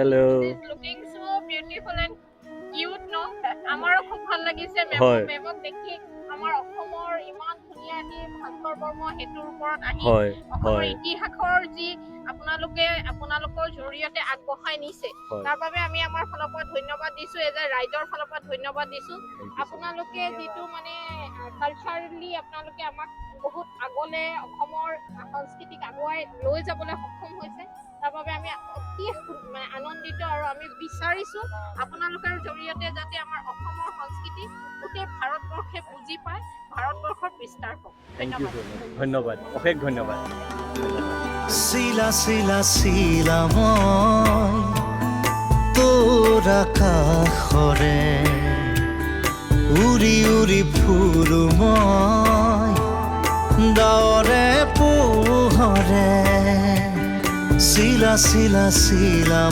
Hello. It is looking so beautiful and cute, no? আমাৰো খুব ভাল লাগিছে হয় মেমক দেখি আমাৰ অসমৰ ইমান ধুনীয়া এটি ভাস্কৰ বৰ্ম হেতুৰ ওপৰত আহি হয় অসমৰ হয় ইতিহাসৰ যি আপোনালোকৰ জৰিয়তে আগবঢ়াই নিছে হয় তাৰ বাবে আমি আমাৰ ফালৰ পৰা ধন্যবাদ দিছো এজ এ ৰাইজৰ ফালৰ পৰা ধন্যবাদ দিছো Thank you so much. আপোনালোকে যিটো মানে কালচাৰেলি আপোনালোকে আমাক বহুত আগলে অসমৰ সংস্কৃতিক আগুৱাই লৈ যাবলৈ সক্ষম হৈছে তাৰ বাবে আমি অতি মানে আনন্দিত আৰু আমি বিচাৰিছো আপোনালোকৰ জৰিয়তে যাতে আমাৰ অসমৰ সংস্কৃতি গোটেই ভাৰতবৰ্ষে বুজি পায় ভাৰতবৰ্ষৰ বিস্তাৰ হওক Thank you so much. ধন্যবাদ অশেষ ধন্যবাদ শিলা শিলা শিলা মই তোৰ আকাশৰে উৰি উৰি ফুৰো মই ডাৱৰে পোহৰে শিলা শিলা শিলা